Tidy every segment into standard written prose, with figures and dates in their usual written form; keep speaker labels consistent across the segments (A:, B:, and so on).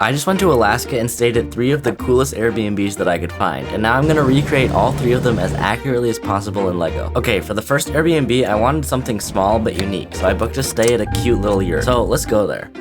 A: I just went to Alaska and stayed at 3 of the coolest Airbnbs that I could find, and now I'm gonna recreate all 3 of them as accurately as possible in LEGO. Okay, for the first Airbnb, I wanted something small but unique, so I booked a stay at a cute little yurt. So let's go there.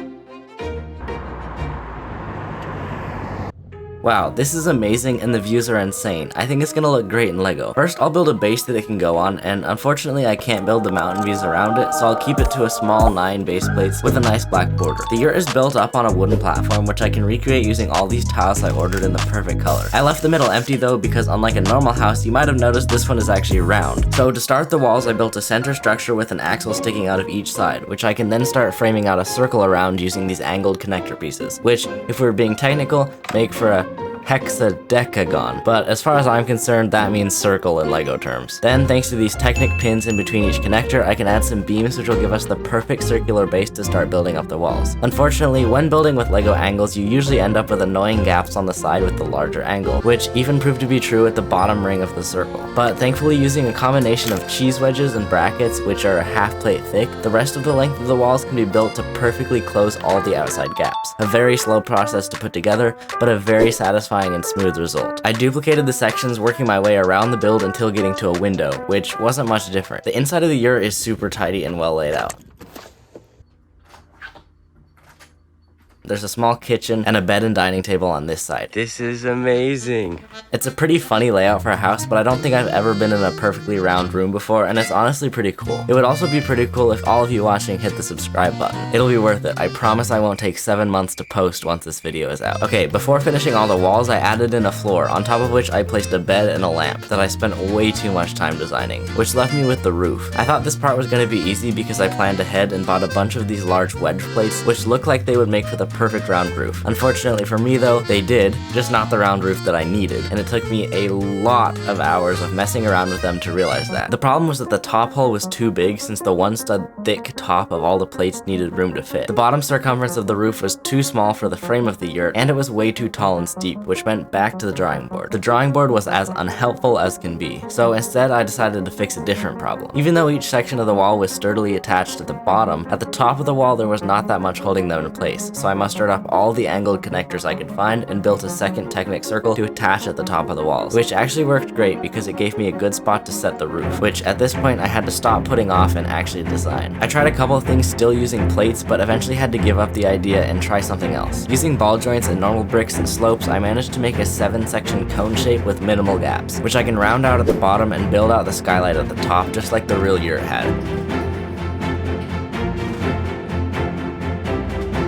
A: Wow, this is amazing and the views are insane. I think it's gonna look great in LEGO. First, I'll build a base that it can go on, and unfortunately I can't build the mountain views around it, so I'll keep it to a small 9 base plates with a nice black border. The yurt is built up on a wooden platform, which I can recreate using all these tiles I ordered in the perfect color. I left the middle empty though, because unlike a normal house, you might have noticed this one is actually round. So to start the walls, I built a center structure with an axle sticking out of each side, which I can then start framing out a circle around using these angled connector pieces, which, if we're being technical, make for a hexadecagon, but as far as I'm concerned, that means circle in LEGO terms. Then, thanks to these Technic pins in between each connector, I can add some beams which will give us the perfect circular base to start building up the walls. Unfortunately, when building with LEGO angles, you usually end up with annoying gaps on the side with the larger angle, which even proved to be true at the bottom ring of the circle. But thankfully, using a combination of cheese wedges and brackets, which are a half plate thick, the rest of the length of the walls can be built to perfectly close all the outside gaps. A very slow process to put together, but a very satisfying and smooth result. I duplicated the sections, working my way around the build until getting to a window, which wasn't much different. The inside of the yurt is super tidy and well laid out. There's a small kitchen and a bed and dining table on this side.
B: This is amazing.
A: It's a pretty funny layout for a house, but I don't think I've ever been in a perfectly round room before, and it's honestly pretty cool. It would also be pretty cool if all of you watching hit the subscribe button. It'll be worth it. I promise I won't take 7 months to post once this video is out. Okay, before finishing all the walls, I added in a floor, on top of which I placed a bed and a lamp that I spent way too much time designing, which left me with the roof. I thought this part was going to be easy because I planned ahead and bought a bunch of these large wedge plates, which look like they would make for the perfect round roof. Unfortunately for me though, they did, just not the round roof that I needed, and it took me a lot of hours of messing around with them to realize that. The problem was that the top hole was too big since the one stud thick top of all the plates needed room to fit. The bottom circumference of the roof was too small for the frame of the yurt, and it was way too tall and steep, which meant back to the drawing board. The drawing board was as unhelpful as can be, so instead I decided to fix a different problem. Even though each section of the wall was sturdily attached at the bottom, at the top of the wall there was not that much holding them in place, so I mustered up all the angled connectors I could find and built a second Technic circle to attach at the top of the walls, which actually worked great because it gave me a good spot to set the roof, which at this point I had to stop putting off and actually design. I tried a couple of things still using plates, but eventually had to give up the idea and try something else. Using ball joints and normal bricks and slopes, I managed to make a 7-section cone shape with minimal gaps, which I can round out at the bottom and build out the skylight at the top just like the real yurt had.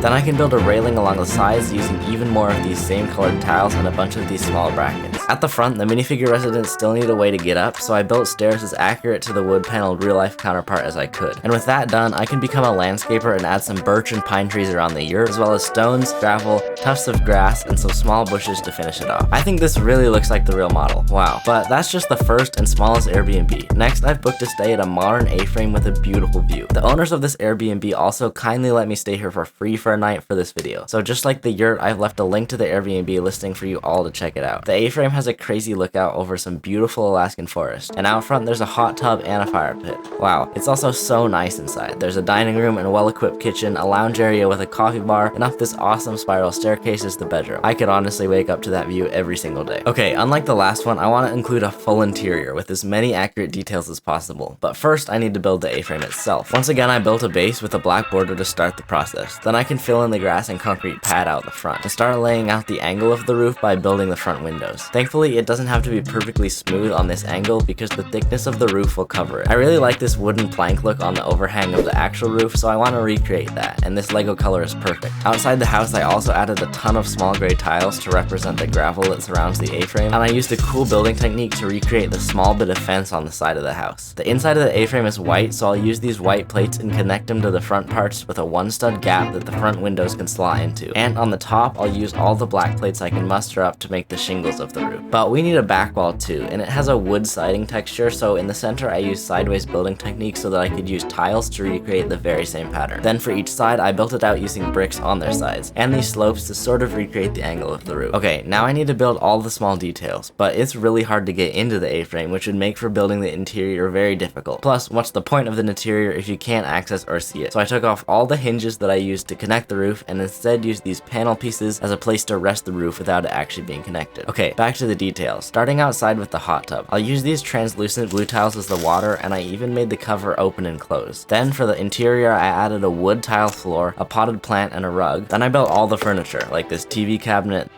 A: Then I can build a railing along the sides using even more of these same colored tiles and a bunch of these small brackets. At the front, the minifigure residents still need a way to get up, so I built stairs as accurate to the wood paneled real life counterpart as I could. And with that done, I can become a landscaper and add some birch and pine trees around the yurt, as well as stones, gravel, tufts of grass, and some small bushes to finish it off. I think this really looks like the real model. Wow. But that's just the first and smallest Airbnb. Next, I've booked a stay at a modern A-frame with a beautiful view. The owners of this Airbnb also kindly let me stay here for free for a night for this video. So just like the yurt, I've left a link to the Airbnb listing for you all to check it out. The A-frame has a crazy lookout over some beautiful Alaskan forest, and out front there's a hot tub and a fire pit. Wow, it's also so nice inside. There's a dining room and a well-equipped kitchen, a lounge area with a coffee bar, and up this awesome spiral staircase is the bedroom. I could honestly wake up to that view every single day. Okay, unlike the last one, I want to include a full interior with as many accurate details as possible, but first I need to build the A-frame itself. Once again, I built a base with a black border to start the process. Then I can fill in the grass and concrete pad out the front, and start laying out the angle of the roof by building the front windows. Thankfully, it doesn't have to be perfectly smooth on this angle because the thickness of the roof will cover it. I really like this wooden plank look on the overhang of the actual roof, so I want to recreate that, and this LEGO color is perfect. Outside the house, I also added a ton of small gray tiles to represent the gravel that surrounds the A-frame, and I used a cool building technique to recreate the small bit of fence on the side of the house. The inside of the A-frame is white, so I'll use these white plates and connect them to the front parts with a 1-stud gap that the front windows can slot into. And on the top, I'll use all the black plates I can muster up to make the shingles of the roof. But we need a back wall too, and it has a wood siding texture, so in the center I used sideways building techniques so that I could use tiles to recreate the very same pattern. Then for each side, I built it out using bricks on their sides, and these slopes to sort of recreate the angle of the roof. Okay, now I need to build all the small details, but it's really hard to get into the A-frame, which would make for building the interior very difficult. Plus, what's the point of the interior if you can't access or see it? So I took off all the hinges that I used to connect the roof and instead used these panel pieces as a place to rest the roof without it actually being connected. Okay, back to the details. Starting outside with the hot tub. I'll use these translucent blue tiles as the water, and I even made the cover open and close. Then for the interior, I added a wood tile floor, a potted plant, and a rug. Then I built all the furniture, like this TV cabinet,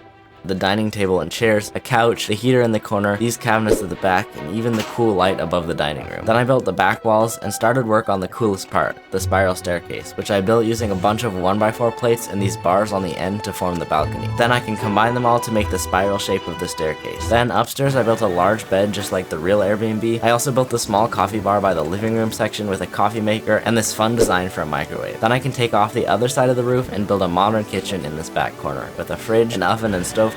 A: the dining table and chairs, a couch, the heater in the corner, these cabinets at the back, and even the cool light above the dining room. Then I built the back walls and started work on the coolest part, the spiral staircase, which I built using a bunch of 1x4 plates and these bars on the end to form the balcony. Then I can combine them all to make the spiral shape of the staircase. Then upstairs I built a large bed just like the real Airbnb. I also built the small coffee bar by the living room section with a coffee maker and this fun design for a microwave. Then I can take off the other side of the roof and build a modern kitchen in this back corner with a fridge, an oven and stovetop,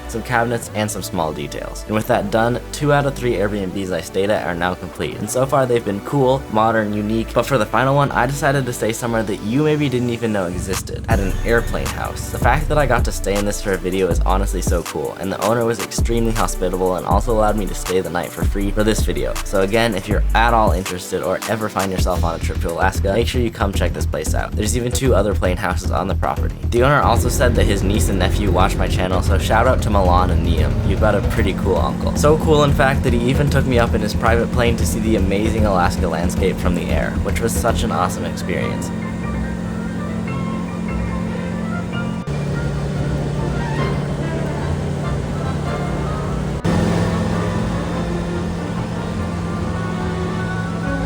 A: some cabinets, and some small details. And with that done, 2 out of 3 Airbnbs I stayed at are now complete. And so far they've been cool, modern, unique, but for the final one, I decided to stay somewhere that you maybe didn't even know existed, at an airplane house. The fact that I got to stay in this for a video is honestly so cool, and the owner was extremely hospitable and also allowed me to stay the night for free for this video. So again, if you're at all interested or ever find yourself on a trip to Alaska, make sure you come check this place out. There's even 2 other plane houses on the property. The owner also said that his niece and nephew watch my channel, so shout out to Milan and Liam. You've got a pretty cool uncle. So cool in fact that he even took me up in his private plane to see the amazing Alaska landscape from the air, which was such an awesome experience.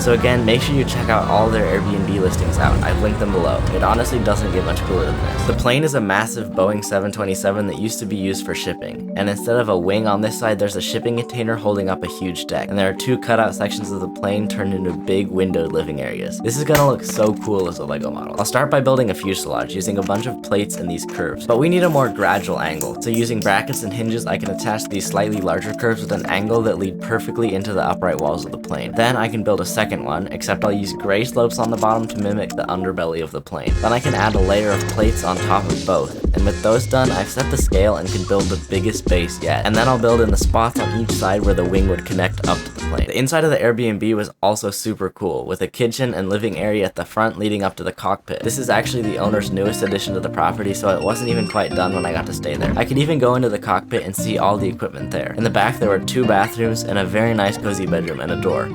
A: So again, make sure you check out all their Airbnb listings out. I've linked them below. It honestly doesn't get much cooler than this. The plane is a massive Boeing 727 that used to be used for shipping. And instead of a wing on this side, there's a shipping container holding up a huge deck. And there are 2 cutout sections of the plane turned into big windowed living areas. This is gonna look so cool as a Lego model. I'll start by building a fuselage using a bunch of plates and these curves. But we need a more gradual angle. So using brackets and hinges, I can attach these slightly larger curves with an angle that lead perfectly into the upright walls of the plane. Then I can build a second one, except I'll use gray slopes on the bottom to mimic the underbelly of the plane. Then I can add a layer of plates on top of both. And with those done, I've set the scale and can build the biggest base yet. And then I'll build in the spots on each side where the wing would connect up to the plane. The inside of the Airbnb was also super cool, with a kitchen and living area at the front leading up to the cockpit. This is actually the owner's newest addition to the property, so it wasn't even quite done when I got to stay there. I could even go into the cockpit and see all the equipment there. In the back there were 2 bathrooms and a very nice cozy bedroom and a door,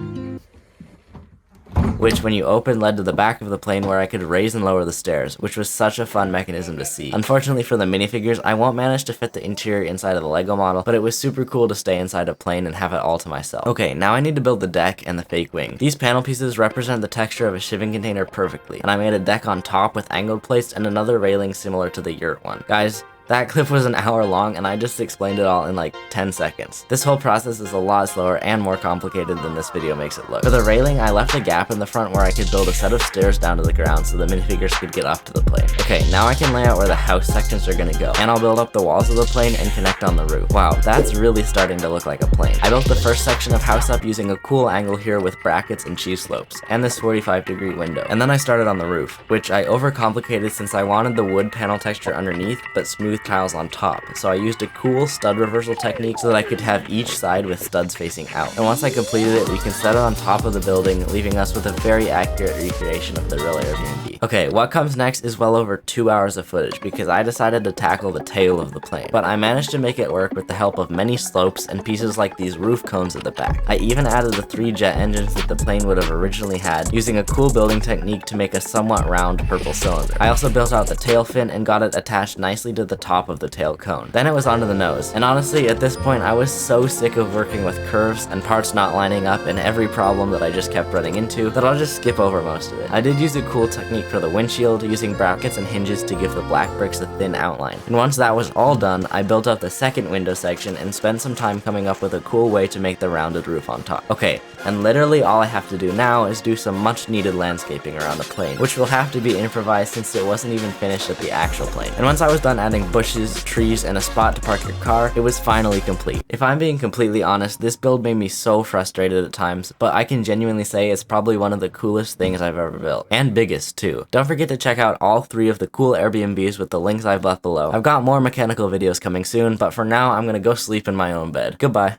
A: which when you open led to the back of the plane where I could raise and lower the stairs, which was such a fun mechanism to see. Unfortunately for the minifigures, I won't manage to fit the interior inside of the Lego model, but it was super cool to stay inside a plane and have it all to myself. Okay, now I need to build the deck and the fake wing. These panel pieces represent the texture of a shipping container perfectly, and I made a deck on top with angled plates and another railing similar to the yurt one. Guys, that clip was an hour long and I just explained it all in like 10 seconds. This whole process is a lot slower and more complicated than this video makes it look. For the railing, I left a gap in the front where I could build a set of stairs down to the ground so the minifigures could get up to the plane. Okay, now I can lay out where the house sections are gonna go, and I'll build up the walls of the plane and connect on the roof. Wow, that's really starting to look like a plane. I built the first section of house up using a cool angle here with brackets and cheese slopes, and this 45-degree window. And then I started on the roof, which I overcomplicated since I wanted the wood panel texture underneath, but smooth tiles on top, so I used a cool stud reversal technique so that I could have each side with studs facing out. And once I completed it, we can set it on top of the building, leaving us with a very accurate recreation of the real Airbnb. Okay, what comes next is well over 2 hours of footage because I decided to tackle the tail of the plane, but I managed to make it work with the help of many slopes and pieces like these roof cones at the back. I even added the 3 jet engines that the plane would have originally had, using a cool building technique to make a somewhat round purple cylinder. I also built out the tail fin and got it attached nicely to the top of the tail cone. Then it was onto the nose, and honestly at this point I was so sick of working with curves and parts not lining up and every problem that I just kept running into that I'll just skip over most of it. I did use a cool technique for the windshield, using brackets and hinges to give the black bricks a thin outline. And once that was all done, I built up the second window section and spent some time coming up with a cool way to make the rounded roof on top. Okay, and literally all I have to do now is do some much needed landscaping around the plane, which will have to be improvised since it wasn't even finished at the actual plane. And once I was done adding bushes, trees, and a spot to park your car, it was finally complete. If I'm being completely honest, this build made me so frustrated at times, but I can genuinely say it's probably one of the coolest things I've ever built. And biggest too. too. Don't forget to check out all 3 of the cool Airbnbs with the links I've left below. I've got more mechanical videos coming soon, but for now, I'm gonna go sleep in my own bed. Goodbye.